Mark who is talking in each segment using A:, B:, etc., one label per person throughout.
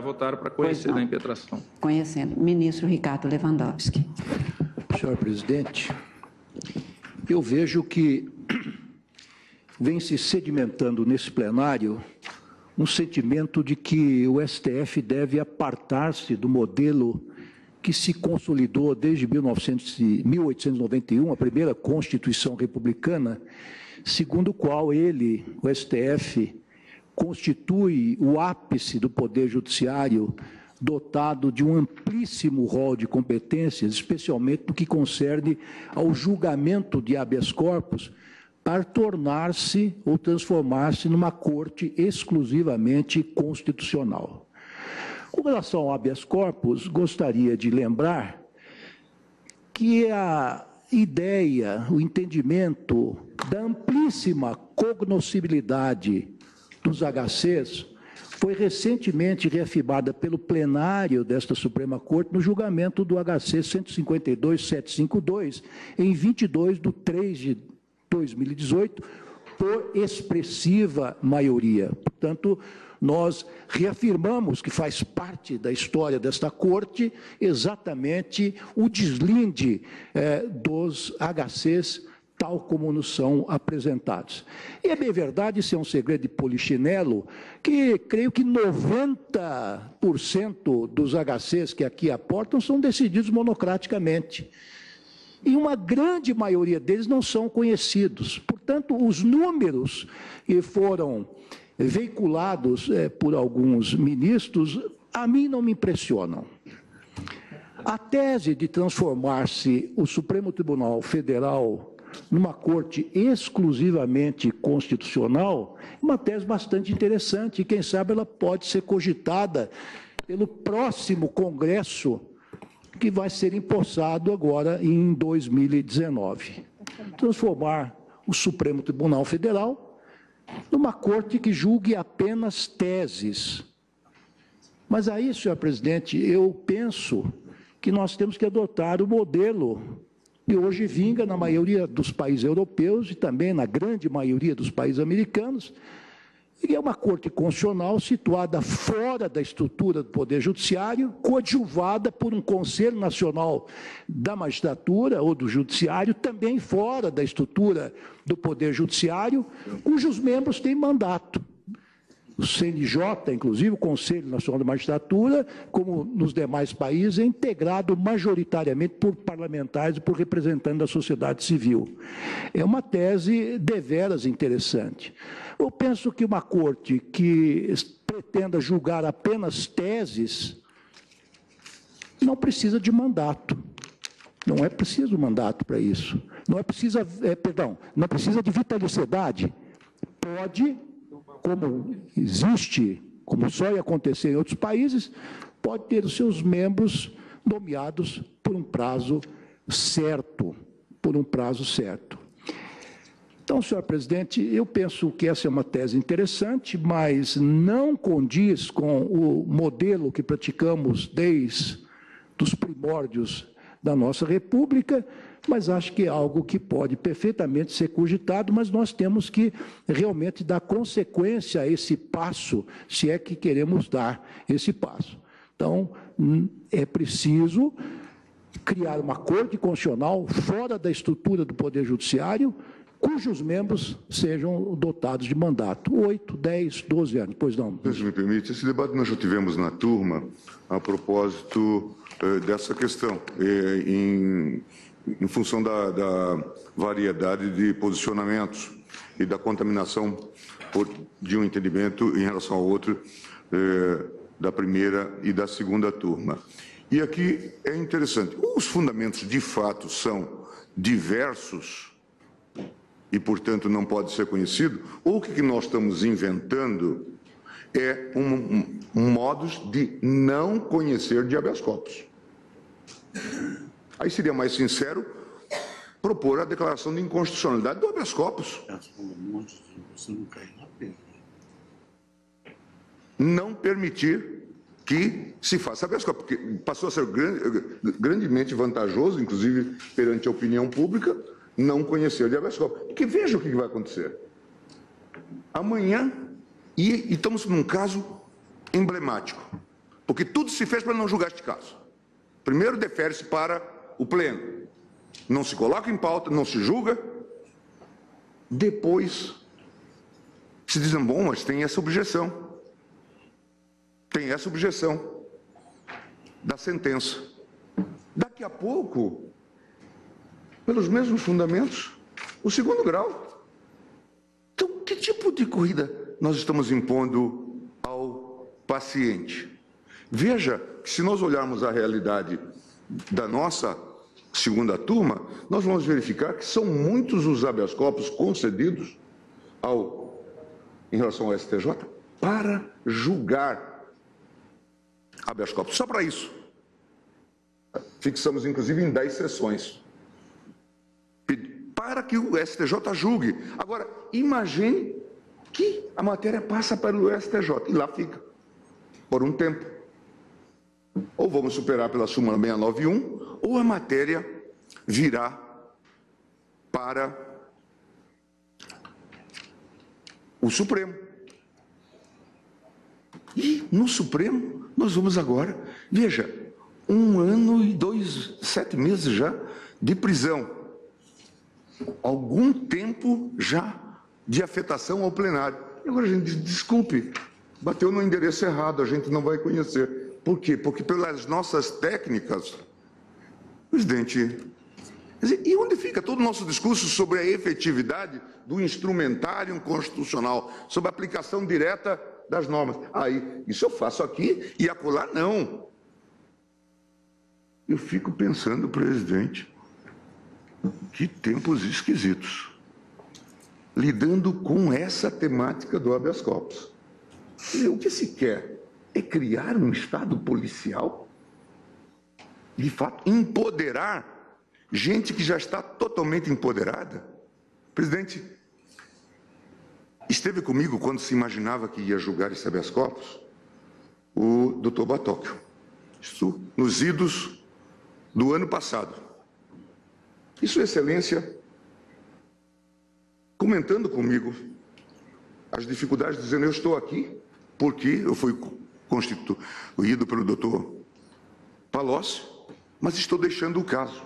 A: já votaram para conhecer da impetração.
B: Conhecendo. Ministro Ricardo Lewandowski.
C: Senhor presidente, eu vejo que vem se sedimentando nesse plenário um sentimento de que o STF deve apartar-se do modelo que se consolidou desde 1891, a primeira Constituição republicana, segundo o qual ele, o STF, constitui o ápice do Poder Judiciário, dotado de um amplíssimo rol de competências, especialmente no que concerne ao julgamento de habeas corpus, para tornar-se ou transformar-se numa corte exclusivamente constitucional. Com relação ao habeas corpus, gostaria de lembrar que a ideia, o entendimento da amplíssima cognoscibilidade dos HCs foi recentemente reafirmada pelo plenário desta Suprema Corte no julgamento do HC 152.752, em 22 de 3 de 2018, por expressiva maioria. Portanto, nós reafirmamos que faz parte da história desta Corte exatamente o deslinde dos HCs tal como nos são apresentados. E é bem verdade, isso é um segredo de polichinelo, que creio que 90% dos HCs que aqui aportam são decididos monocraticamente. E uma grande maioria deles não são conhecidos. Portanto, os números que foram veiculados por alguns ministros, a mim não me impressionam. A tese de transformar-se o Supremo Tribunal Federal numa corte exclusivamente constitucional é uma tese bastante interessante e, quem sabe, ela pode ser cogitada pelo próximo Congresso que vai ser empossado agora em 2019. Transformar o Supremo Tribunal Federal numa corte que julgue apenas teses. Mas aí, senhor presidente, eu penso que nós temos que adotar o modelo que hoje vinga na maioria dos países europeus e também na grande maioria dos países americanos, e é uma corte constitucional situada fora da estrutura do Poder Judiciário, coadjuvada por um Conselho Nacional da Magistratura ou do Judiciário, também fora da estrutura do Poder Judiciário, cujos membros têm mandato. O CNJ, inclusive, o Conselho Nacional da Magistratura, como nos demais países, é integrado majoritariamente por parlamentares e por representantes da sociedade civil. É uma tese deveras interessante. Eu penso que uma corte que pretenda julgar apenas teses não precisa de mandato. Não é preciso mandato para isso. Não precisa de vitaliciedade. Pode, como existe, como só ia acontecer em outros países, pode ter os seus membros nomeados por um prazo certo, Então, senhor presidente, eu penso que essa é uma tese interessante, mas não condiz com o modelo que praticamos desde os primórdios da nossa República, mas acho que é algo que pode perfeitamente ser cogitado, mas nós temos que realmente dar consequência a esse passo, se é que queremos dar esse passo. Então, é preciso criar uma corte constitucional fora da estrutura do Poder Judiciário, cujos membros sejam dotados de mandato, 8, 10, 12 anos. Pois não.
D: Se me permite, esse debate nós já tivemos na turma a propósito dessa questão, em função da variedade de posicionamentos e da contaminação de um entendimento em relação ao outro da primeira e da segunda turma. E aqui é interessante, os fundamentos de fato são diversos e, portanto, não pode ser conhecido, ou o que nós estamos inventando é um modus de não conhecer de habeas corpus. Aí seria mais sincero propor a declaração de inconstitucionalidade do habeas corpus. Não permitir que se faça habeas corpus, porque passou a ser grandemente vantajoso, inclusive perante a opinião pública, não conhecer de habeas corpus. Porque veja o que vai acontecer. Amanhã, e estamos num caso emblemático, Porque tudo se fez para não julgar este caso. Primeiro defere-se para o pleno. Não se coloca em pauta, não se julga. Depois se dizem, bom, mas tem essa objeção. Tem essa objeção da sentença. Daqui a pouco, pelos mesmos fundamentos, o segundo grau. Então, que tipo de corrida nós estamos impondo ao paciente? Veja que se nós olharmos a realidade da nossa segunda turma, nós vamos verificar que são muitos os habeas corpus concedidos em relação ao STJ para julgar habeas corpus. Só para isso. Fixamos, inclusive, em 10 sessões. Para que o STJ julgue. Agora, imagine que a matéria passa para o STJ e lá fica, por um tempo. Ou vamos superar pela súmula 691, ou a matéria virá para o Supremo. E no Supremo, nós vamos agora, veja, 1 ano e 7 meses já de prisão. Algum tempo já de afetação ao plenário. E agora a gente diz, desculpe, bateu no endereço errado, a gente não vai conhecer. Por quê? Porque pelas nossas técnicas, presidente, quer dizer, e onde fica todo o nosso discurso sobre a efetividade do instrumentário constitucional, sobre a aplicação direta das normas? Aí, isso eu faço aqui e acolá não. Eu fico pensando, presidente, que tempos esquisitos, lidando com essa temática do habeas corpus. O que se quer é criar um Estado policial, de fato, empoderar gente que já está totalmente empoderada. Presidente, esteve comigo quando se imaginava que ia julgar esse habeas corpus o doutor Batóquio, isso nos idos do ano passado. E Sua Excelência, comentando comigo as dificuldades, dizendo, eu estou aqui porque eu fui constituído pelo doutor Palocci, mas estou deixando o caso.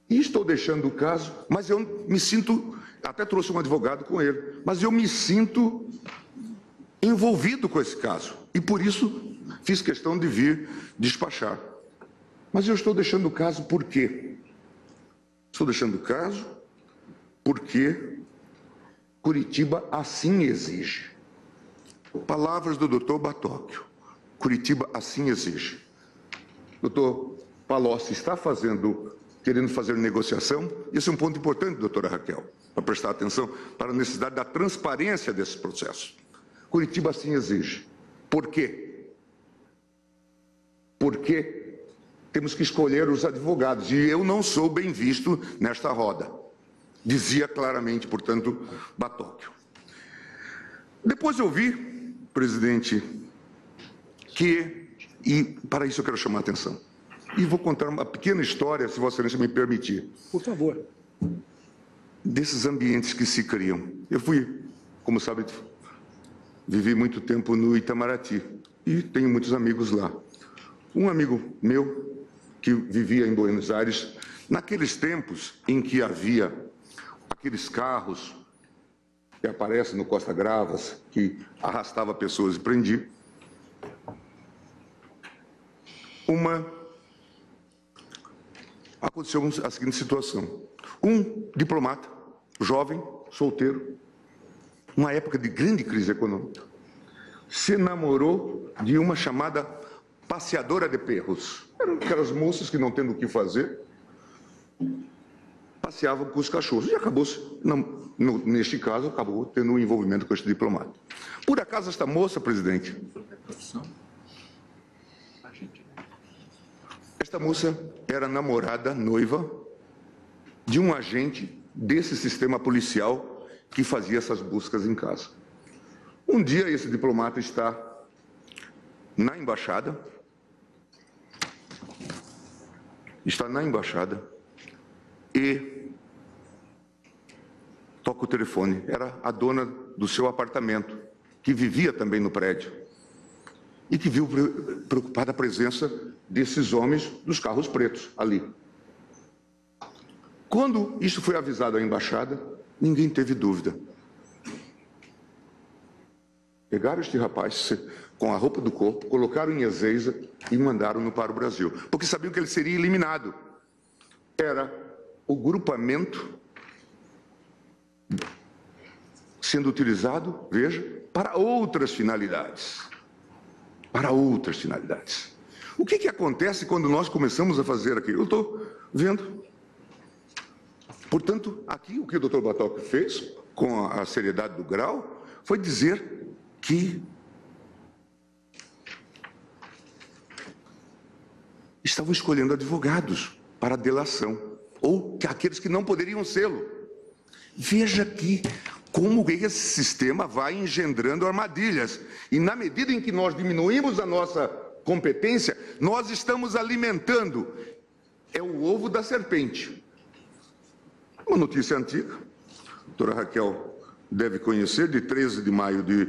D: E estou deixando o caso, mas eu me sinto, até trouxe um advogado com ele, mas eu me sinto envolvido com esse caso. E por isso fiz questão de vir despachar. Mas eu estou deixando o caso por quê? Estou deixando o caso porque Curitiba assim exige. Palavras do doutor Batóquio. Curitiba assim exige. Doutor Palocci está querendo fazer negociação. Esse é um ponto importante, doutora Raquel, para prestar atenção para a necessidade da transparência desse processo. Curitiba assim exige. Por quê? Porque temos que escolher os advogados, e eu não sou bem visto nesta roda. Dizia claramente, portanto, Batóquio. Depois eu vi, presidente, e para isso eu quero chamar a atenção. E vou contar uma pequena história, se Vossa Excelência me permitir.
C: Por favor.
D: Desses ambientes que se criam. Eu fui, como sabe, vivi muito tempo no Itamaraty e tenho muitos amigos lá. Um amigo meu, que vivia em Buenos Aires, naqueles tempos em que havia aqueles carros que aparecem no Costa Gravas, que arrastava pessoas e prendia, aconteceu a seguinte situação. Um diplomata, jovem, solteiro, numa época de grande crise econômica, se namorou de uma chamada passeadora de perros. Eram aquelas moças que, não tendo o que fazer, passeavam com os cachorros. E acabou-se, neste caso, acabou tendo um envolvimento com este diplomata. Por acaso, esta moça, presidente, esta moça era namorada, noiva, de um agente desse sistema policial que fazia essas buscas em casa. Um dia, esse diplomata está na embaixada, e toca o telefone. Era a dona do seu apartamento, que vivia também no prédio. e que viu preocupada a presença desses homens nos carros pretos ali. Quando isso foi avisado à embaixada, ninguém teve dúvida. Pegaram este rapaz com a roupa do corpo, colocaram em Ezeiza e mandaram-no para o Brasil, porque sabiam que ele seria eliminado. Era o grupamento sendo utilizado, veja, para outras finalidades. Para outras finalidades. O que acontece quando nós começamos a fazer aquilo? Eu estou vendo. Portanto, aqui o que o Dr. Batoc fez, com a seriedade do grau, foi dizer que estavam escolhendo advogados para a delação, ou que aqueles que não poderiam sê-lo. Veja aqui como esse sistema vai engendrando armadilhas. E na medida em que nós diminuímos a nossa competência, nós estamos alimentando. É o ovo da serpente. Uma notícia antiga, a doutora Raquel deve conhecer, de 13 de maio de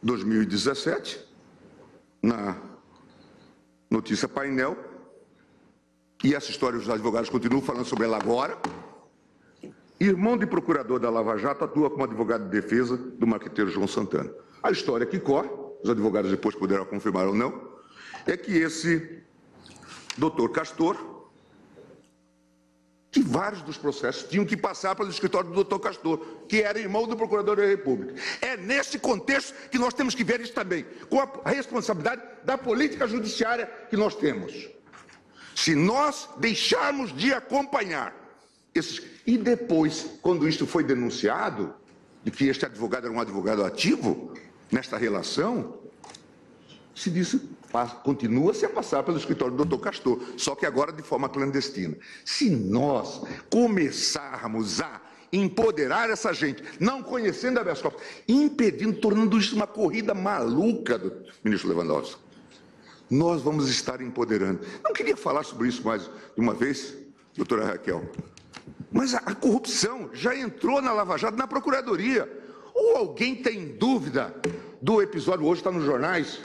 D: 2017, na notícia Painel, e essa história os advogados continuam falando sobre ela agora. Irmão de procurador da Lava Jato atua como advogado de defesa do marqueteiro João Santana. A história que corre, os advogados depois poderão confirmar ou não, é que esse doutor Castor, que vários dos processos tinham que passar pelo escritório do doutor Castor, que era irmão do procurador da República. É nesse contexto que nós temos que ver isso também, com a responsabilidade da política judiciária que nós temos. Se nós deixarmos de acompanhar esses... E depois, quando isto foi denunciado, de que este advogado era um advogado ativo nesta relação, se disse, continua-se a passar pelo escritório do Dr. Castor, só que agora de forma clandestina. Se nós começarmos a empoderar essa gente, não conhecendo habeas corpus, impedindo, tornando isso uma corrida maluca do ministro Lewandowski, nós vamos estar empoderando. Não queria falar sobre isso mais de uma vez, doutora Raquel, mas a corrupção já entrou na Lava Jato, na Procuradoria. Ou alguém tem dúvida do episódio, hoje está nos jornais,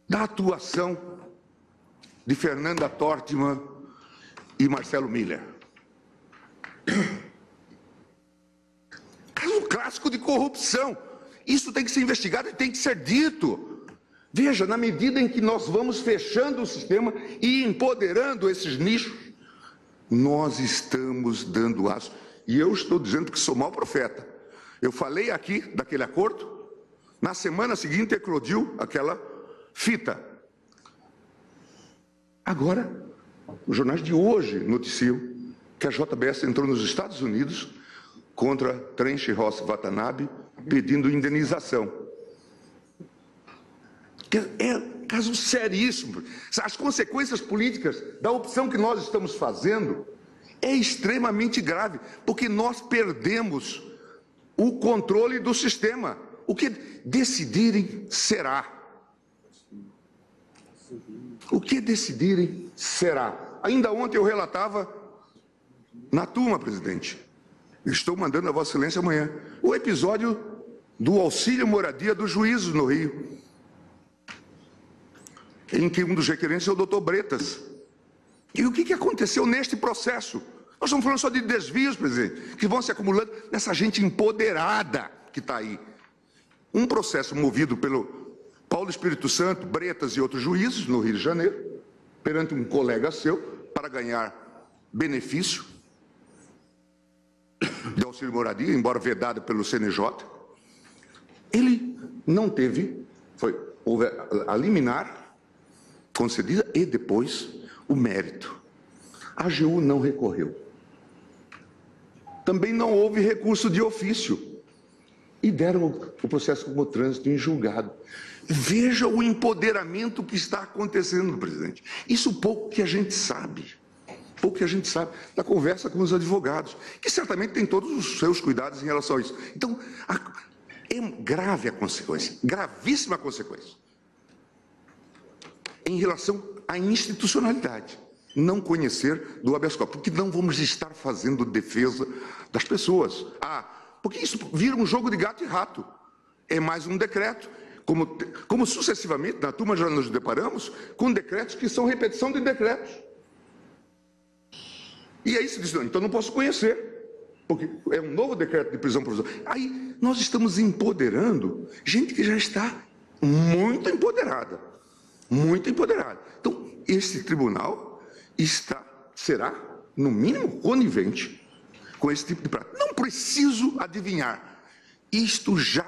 D: da atuação de Fernanda Tortman e Marcelo Miller? Caso clássico de corrupção. Isso tem que ser investigado e tem que ser dito. Veja, na medida em que nós vamos fechando o sistema e empoderando esses nichos, nós estamos dando aço. E eu estou dizendo que sou mau profeta. Eu falei aqui daquele acordo, na semana seguinte eclodiu aquela fita. Agora, os jornais de hoje noticiam que a JBS entrou nos Estados Unidos contra Trench Ross Watanabe pedindo indenização. É caso seríssimo. As consequências políticas da opção que nós estamos fazendo é extremamente grave, porque nós perdemos o controle do sistema. O que decidirem será. O que decidirem será. Ainda ontem eu relatava na turma, presidente, estou mandando a Vossa Excelência amanhã, o episódio do auxílio moradia dos juízes no Rio, em que um dos requerentes é o doutor Bretas. E o que aconteceu neste processo? Nós estamos falando só de desvios, presidente, que vão se acumulando nessa gente empoderada que está aí. Um processo movido pelo Paulo Espírito Santo, Bretas e outros juízes no Rio de Janeiro, perante um colega seu, para ganhar benefício de auxílio moradia, embora vedado pelo CNJ. Ele não teve, houve a liminar concedida e depois o mérito. A AGU não recorreu. Também não houve recurso de ofício. E deram o processo como trânsito em julgado. Veja o empoderamento que está acontecendo, presidente. Isso pouco que a gente sabe. Pouco que a gente sabe da conversa com os advogados, que certamente têm todos os seus cuidados em relação a isso. Então, é grave a consequência, gravíssima a consequência. Em relação à institucionalidade, não conhecer do habeas corpus, porque não vamos estar fazendo defesa das pessoas.
E: porque isso vira um jogo de gato e rato. É mais um decreto. Como sucessivamente, na turma já nos deparamos com decretos que são repetição de decretos. E aí se diz, não, então não posso conhecer, porque é um novo decreto de prisão provisória. Aí nós estamos empoderando gente que já está muito empoderada. Muito empoderada. Então, esse tribunal será, no mínimo, conivente com esse tipo de prática. Não preciso adivinhar. Isto já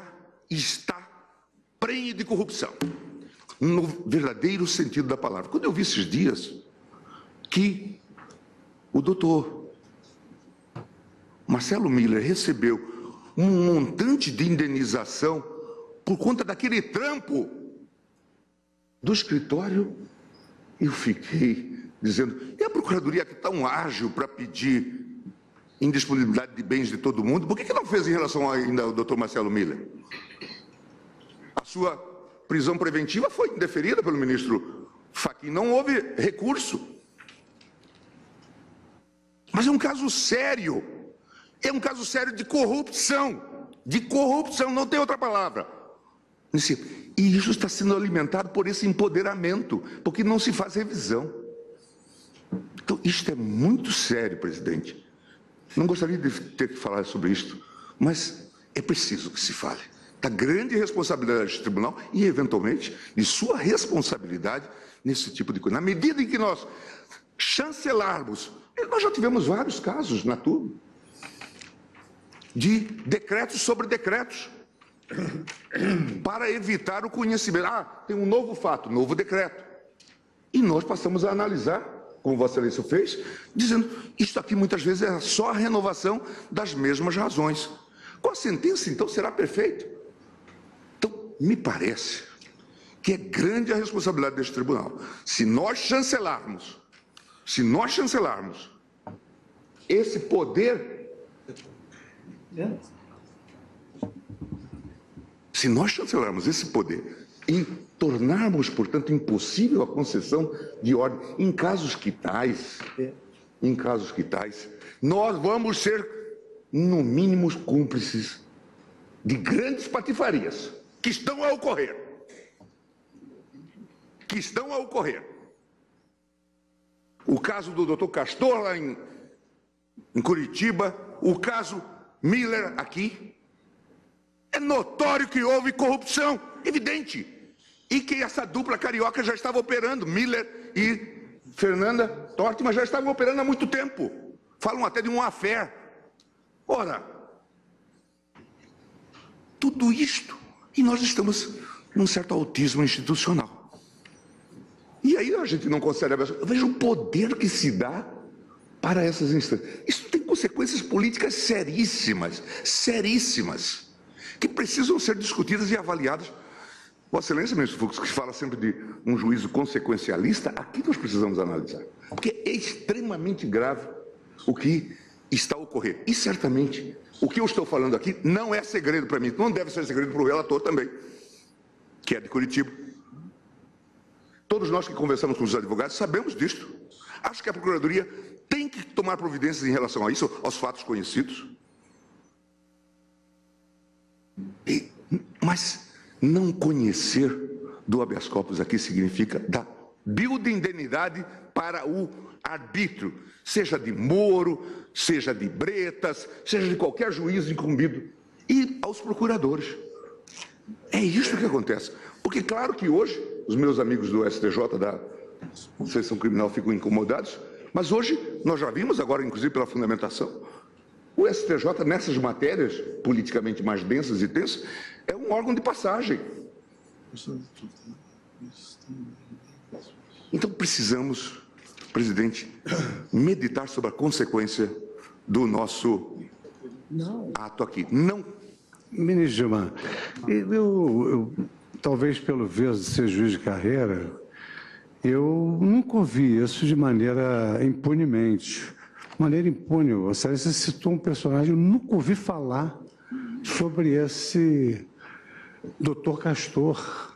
E: está prenhe de corrupção, no verdadeiro sentido da palavra. Quando eu vi esses dias que o doutor Marcelo Miller recebeu um montante de indenização por conta daquele trampo do escritório, eu fiquei dizendo, e a Procuradoria que é tão ágil para pedir indisponibilidade de bens de todo mundo, por que não fez em relação ainda ao doutor Marcelo Miller? A sua prisão preventiva foi indeferida pelo ministro Fachin, não houve recurso. Mas é um caso sério, de corrupção, não tem outra palavra. E isso está sendo alimentado por esse empoderamento, porque não se faz revisão. Então, isto é muito sério, presidente. Não gostaria de ter que falar sobre isto, mas é preciso que se fale da grande responsabilidade do tribunal e, eventualmente, de sua responsabilidade nesse tipo de coisa. Na medida em que nós chancelarmos, nós já tivemos vários casos na turma, de decretos sobre decretos, para evitar o conhecimento. Tem um novo fato, novo decreto. E nós passamos a analisar, como Vossa Excelência fez, dizendo, isto aqui muitas vezes é só a renovação das mesmas razões. Com a sentença, então, será perfeito. Então, me parece que é grande a responsabilidade deste tribunal. Se nós chancelarmos esse poder, e tornarmos, portanto, impossível a concessão de ordem em casos que tais, nós vamos ser, no mínimo, cúmplices de grandes patifarias que estão a ocorrer. O caso do doutor Castor, lá em Curitiba, o caso Miller aqui. É notório que houve corrupção, evidente. E que essa dupla carioca já estava operando, Miller e Fernanda Tortman já estavam operando há muito tempo. Falam até de um affair. Ora, tudo isto, e nós estamos num certo autismo institucional. E aí a gente não consegue... Eu vejo o poder que se dá para essas instâncias. Isso tem consequências políticas seríssimas, que precisam ser discutidas e avaliadas. Vossa Excelência, ministro Fux, que fala sempre de um juízo consequencialista, aqui nós precisamos analisar. Porque é extremamente grave o que está a ocorrer. E, certamente, o que eu estou falando aqui não é segredo para mim, não deve ser segredo para o relator também, que é de Curitiba. Todos nós que conversamos com os advogados sabemos disto. Acho que a Procuradoria tem que tomar providências em relação a isso, aos fatos conhecidos. Mas não conhecer do habeas corpus aqui significa dar de indenidade para o arbítrio, seja de Moro, seja de Bretas, seja de qualquer juiz incumbido, e aos procuradores. É isso que acontece. Porque, claro que hoje, os meus amigos do STJ, da Seção Criminal, ficam incomodados, mas hoje, nós já vimos, agora inclusive pela fundamentação, o STJ, nessas matérias politicamente mais densas e tensas, é um órgão de passagem. Então, precisamos, presidente, meditar sobre a consequência do nosso ato aqui. Não.
F: Ministro Gilmar, eu talvez pelo viés de ser juiz de carreira, eu nunca ouvi isso de maneira impunemente. Maneira impune. Você citou um personagem, eu nunca ouvi falar sobre esse doutor Castor.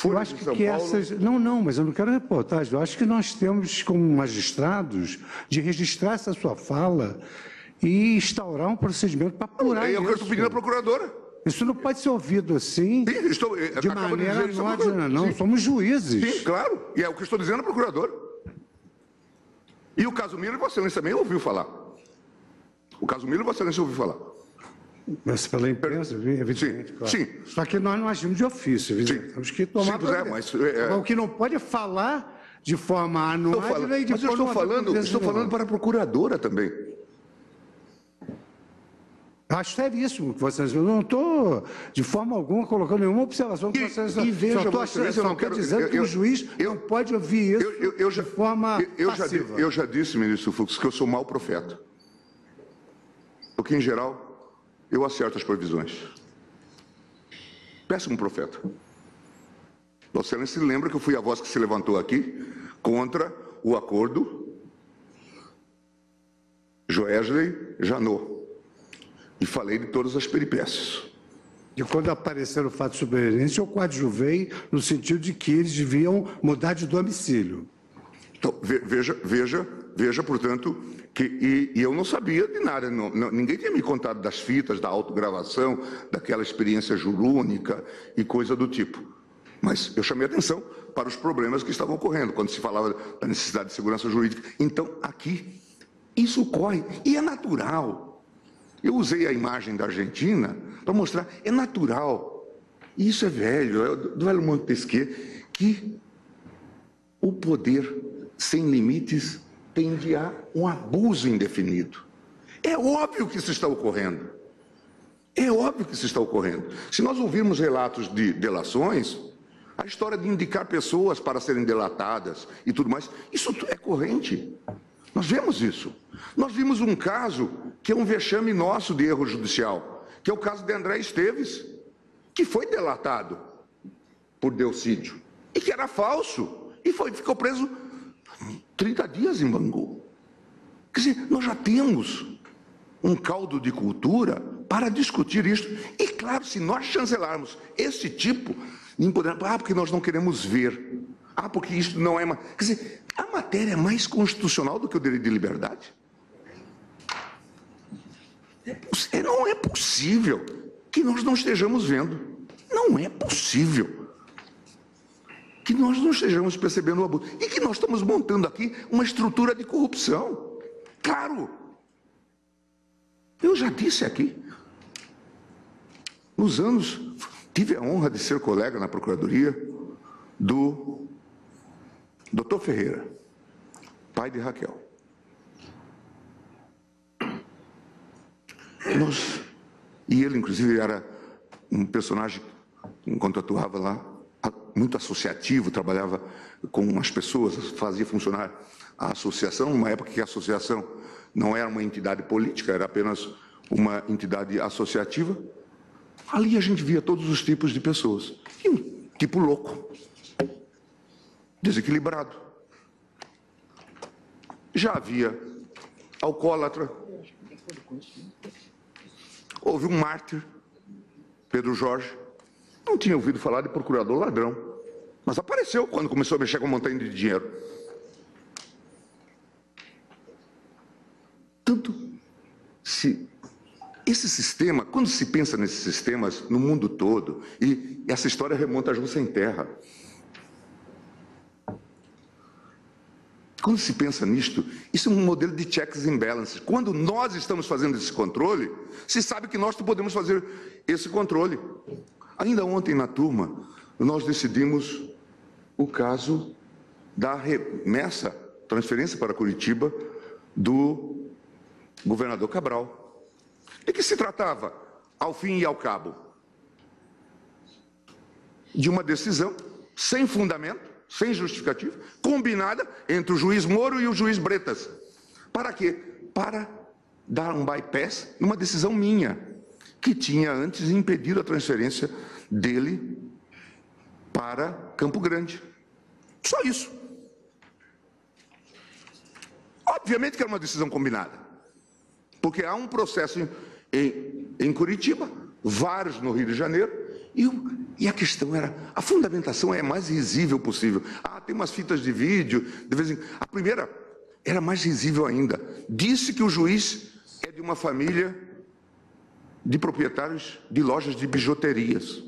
F: Eu acho que essas... Não, mas eu não quero reportagem. Eu acho que nós temos, como magistrados, de registrar essa sua fala e instaurar um procedimento para apurar
E: É
F: isso.
E: o que eu estou pedindo à procuradora.
F: Isso não pode ser ouvido assim,
E: Sim,
F: de
E: acabo
F: maneira
E: dizer isso à
F: anódina,
E: procuradora.
F: não.
E: Sim.
F: Somos juízes.
E: Sim, claro. E é o que eu estou dizendo à procuradora. E o caso Miller, Vossa Excelência também ouviu falar. O caso Miller, Vossa Excelência ouviu falar.
F: Mas pela imprensa, evidentemente,
E: Sim,
F: claro.
E: sim.
F: Só que nós não agimos de ofício, evidentemente.
E: Sim.
F: Temos que tomar...
E: Sim, pois é, mas,
F: Agora, o que não pode é falar de forma anódina e
E: Mas eu estou falando para a procuradora também.
F: Acho seríssimo que vocês... Eu não estou, de forma alguma, colocando nenhuma observação que vocês...
E: E veja,
F: só
E: Vossa Excelência, eu não
F: estou
E: quero...
F: dizendo que o juiz não pode ouvir isso de forma passiva.
E: Eu já disse, ministro Fux, que eu sou mau profeta. Porque, em geral, eu acerto as previsões. Péssimo profeta. Vossa Excelência se lembra que eu fui a voz que se levantou aqui contra o acordo Joesley-Janot. E falei de todas as peripécias.
F: E quando apareceram o fato superveniente, eu coadjuvei no sentido de que eles deviam mudar de domicílio.
E: Então, veja, portanto, que e eu não sabia de nada, ninguém tinha me contado das fitas, da autogravação, daquela experiência jurúnica e coisa do tipo. Mas eu chamei atenção para os problemas que estavam ocorrendo, quando se falava da necessidade de segurança jurídica. Então, aqui, isso ocorre, e é natural. Eu usei a imagem da Argentina para mostrar, é natural, e isso é velho, é do velho Montesquieu, que o poder sem limites tende a um abuso indefinido. É óbvio que isso está ocorrendo. É óbvio que isso está ocorrendo. Se nós ouvirmos relatos de delações, a história de indicar pessoas para serem delatadas e tudo mais, isso é corrente. Nós vemos isso. Nós vimos um caso que é um vexame nosso de erro judicial, que é o caso de André Esteves, que foi delatado por Delcídio e que era falso e ficou preso 30 dias em Bangu. Quer dizer, nós já temos um caldo de cultura para discutir isso. E claro, se nós chancelarmos esse tipo de empoderamento, porque nós não queremos ver, porque isso não é... Quer dizer, a matéria é mais constitucional do que o direito de liberdade. Não é possível que nós não estejamos vendo. Não é possível que nós não estejamos percebendo o abuso. E que nós estamos montando aqui uma estrutura de corrupção. Claro. Eu já disse aqui. Nos anos, tive a honra de ser colega na Procuradoria do Dr. Ferreira, pai de Raquel. E ele, inclusive, era um personagem, enquanto atuava lá, muito associativo, trabalhava com as pessoas, fazia funcionar a associação, numa época que a associação não era uma entidade política, era apenas uma entidade associativa. Ali a gente via todos os tipos de pessoas. E um tipo louco, desequilibrado. Já havia alcoólatra. Houve um mártir, Pedro Jorge. Não tinha ouvido falar de procurador ladrão, mas apareceu quando começou a mexer com a montanha de dinheiro. Tanto se esse sistema, quando se pensa nesses sistemas no mundo todo, e essa história remonta a João Sem Terra. Quando se pensa nisto, isso é um modelo de checks and balances. Quando nós estamos fazendo esse controle, se sabe que nós podemos fazer esse controle. Ainda ontem na turma, nós decidimos o caso da remessa, transferência para Curitiba, do governador Cabral. De que se tratava, ao fim e ao cabo? De uma decisão sem fundamento, sem justificativa, combinada entre o juiz Moro e o juiz Bretas. Para quê? Para dar um bypass numa decisão minha, que tinha antes impedido a transferência dele para Campo Grande. Só isso. Obviamente que era uma decisão combinada, porque há um processo em Curitiba, vários no Rio de Janeiro, e a questão era, a fundamentação é a mais risível possível. Tem umas fitas de vídeo, de vez em... A primeira era mais risível ainda. Disse que o juiz é de uma família de proprietários de lojas de bijuterias.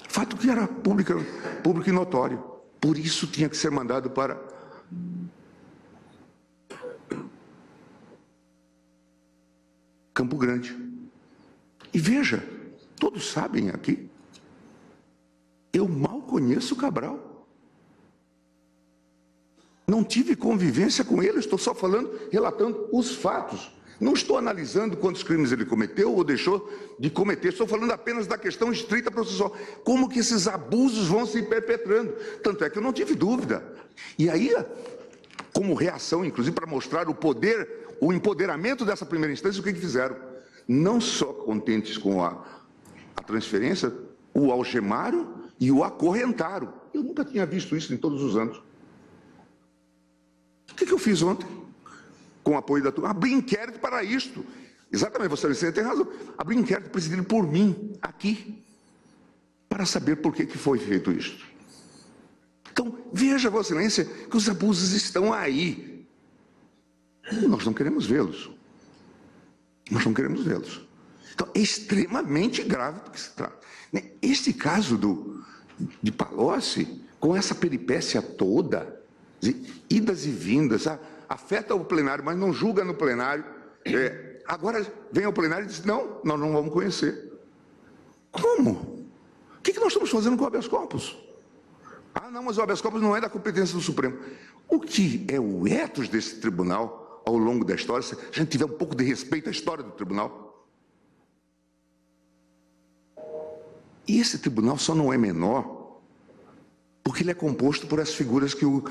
E: Fato que era público e notório. Por isso tinha que ser mandado para Campo Grande. E veja, todos sabem aqui, eu mal conheço o Cabral. Não tive convivência com ele, estou só relatando os fatos. Não estou analisando quantos crimes ele cometeu ou deixou de cometer, estou falando apenas da questão estrita processual. Como que esses abusos vão se perpetrando? Tanto é que eu não tive dúvida. E aí, como reação, inclusive, para mostrar o poder, o empoderamento dessa primeira instância, o que fizeram? Não só contentes com a transferência, o algemaram e o acorrentaram. Eu nunca tinha visto isso em todos os anos. O que eu fiz ontem? Com o apoio da turma, abri inquérito para isto. Exatamente, Vossa Excelência tem razão. Abri inquérito presidido por mim, aqui, para saber por que foi feito isto. Então, veja, Vossa Excelência, que os abusos estão aí. Nós não queremos vê-los. Nós não queremos vê-los. Então, é extremamente grave do que se trata. Este caso de Palocci, com essa peripécia toda, de idas e vindas, afeta o plenário, mas não julga no plenário. Agora vem ao plenário e diz, não, nós não vamos conhecer. Como? O que nós estamos fazendo com o habeas corpus? Ah, não, mas o habeas corpus não é da competência do Supremo. O que é o ethos desse tribunal ao longo da história, se a gente tiver um pouco de respeito à história do tribunal? E esse tribunal só não é menor porque ele é composto por as figuras que o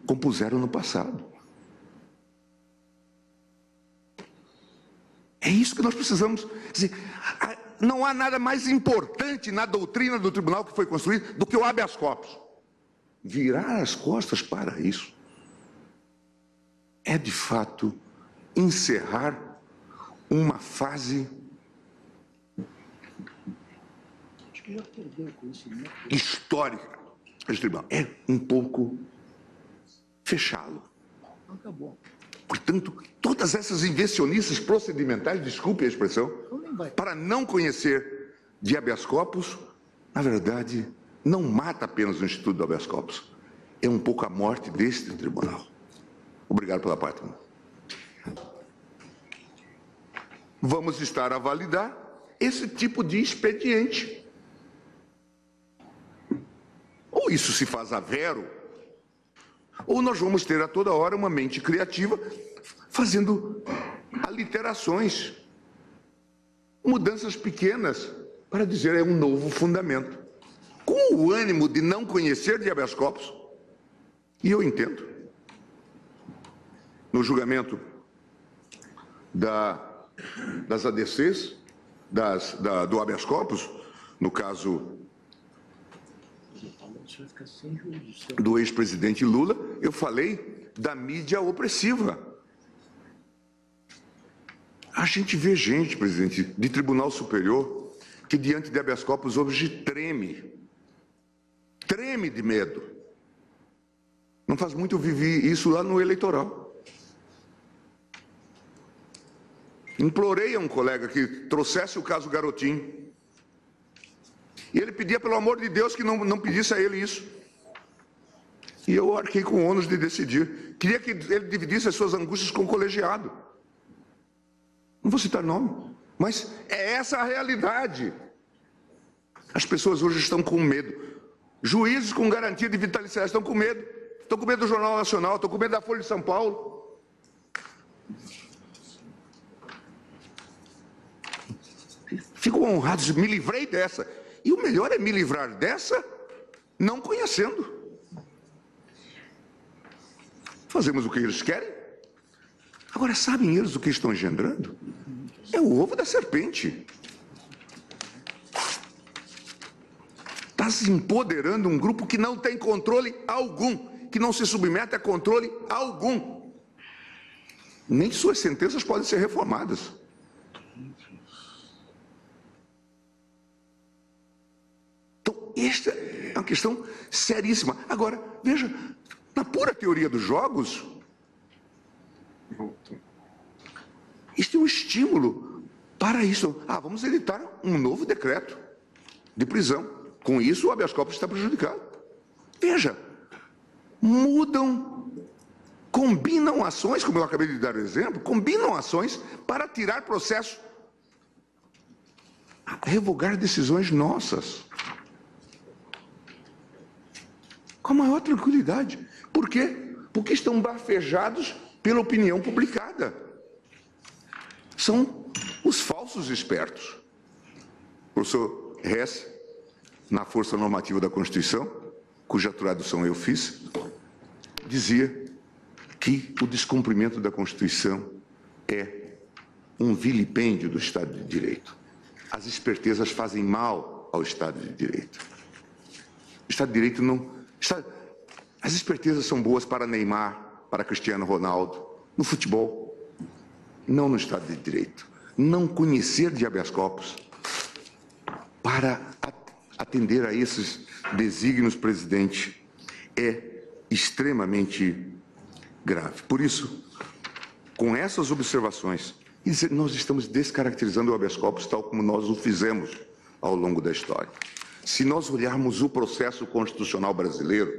E: compuseram no passado. É isso que nós precisamos. Quer dizer, não há nada mais importante na doutrina do tribunal que foi construído do que o habeas corpus. Virar as costas para isso é, de fato, encerrar uma fase histórica. Esse tribunal é um pouco fechá-lo. Portanto, todas essas invencionices procedimentais, desculpe a expressão, para não conhecer de habeas corpus, na verdade, não mata apenas o Instituto do habeas corpus, é um pouco a morte deste tribunal. Obrigado pela parte. Vamos estar a validar esse tipo de expediente. Ou isso se faz a vero, ou nós vamos ter a toda hora uma mente criativa fazendo aliterações, mudanças pequenas, para dizer é um novo fundamento. Com o ânimo de não conhecer de habeas corpus, e eu entendo, no julgamento das ADCs, do habeas corpus, no caso do ex-presidente Lula, eu falei da mídia opressiva. A gente vê gente, presidente, de Tribunal Superior, que diante de habeas corpus hoje treme de medo. Não faz muito eu vivi isso lá no eleitoral. Implorei a um colega que trouxesse o caso Garotinho. E ele pedia, pelo amor de Deus, que não pedisse a ele isso. E eu arquei com o ônus de decidir. Queria que ele dividisse as suas angústias com o colegiado. Não vou citar nome, mas é essa a realidade. As pessoas hoje estão com medo. Juízes com garantia de vitaliciedade estão com medo. Estão com medo do Jornal Nacional, estão com medo da Folha de São Paulo. Fico honrado, me livrei dessa. E o melhor é me livrar dessa não conhecendo. Fazemos o que eles querem. Agora, sabem eles o que estão engendrando? É o ovo da serpente. Está se empoderando um grupo que não tem controle algum, que não se submete a controle algum. Nem suas sentenças podem ser reformadas. Esta é uma questão seríssima. Agora, veja, na pura teoria dos jogos, Isso é um estímulo para isso. Vamos editar um novo decreto de prisão. Com isso, o habeas corpus está prejudicado. Veja, mudam, combinam ações, como eu acabei de dar o exemplo, combinam ações para tirar processos, revogar decisões nossas. Com a maior tranquilidade. Por quê? Porque estão bafejados pela opinião publicada. São os falsos espertos. O professor Hess, na força normativa da Constituição, cuja tradução eu fiz, dizia que o descumprimento da Constituição é um vilipêndio do Estado de Direito. As espertezas fazem mal ao Estado de Direito. O Estado de Direito não... As espertezas são boas para Neymar, para Cristiano Ronaldo, no futebol, não no Estado de Direito. Não conhecer de habeas corpus para atender a esses desígnios, presidente, é extremamente grave. Por isso, com essas observações, nós estamos descaracterizando o habeas corpus tal como nós o fizemos ao longo da história. Se nós olharmos o processo constitucional brasileiro,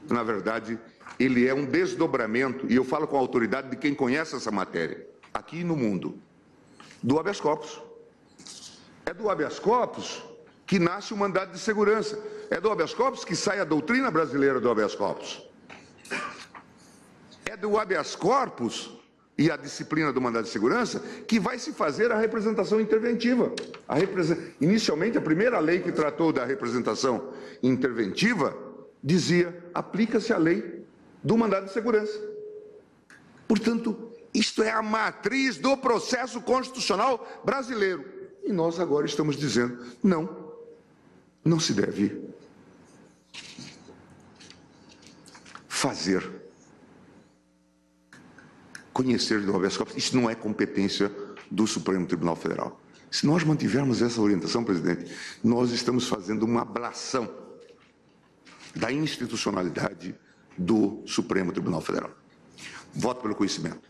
E: na verdade, ele é um desdobramento, e eu falo com a autoridade de quem conhece essa matéria, aqui no mundo, do habeas corpus. É do habeas corpus que nasce o mandado de segurança. É do habeas corpus que sai a doutrina brasileira do habeas corpus. É do habeas corpus e a disciplina do mandado de segurança que vai se fazer a representação interventiva. Inicialmente, a primeira lei que tratou da representação interventiva dizia: aplica-se a lei do mandado de segurança. Portanto, isto é a matriz do processo constitucional brasileiro. E nós agora estamos dizendo: não se deve conhecer do habeas corpus. Isso não é competência do Supremo Tribunal Federal. Se nós mantivermos essa orientação, presidente, nós estamos fazendo uma ablação da institucionalidade do Supremo Tribunal Federal. Voto pelo conhecimento.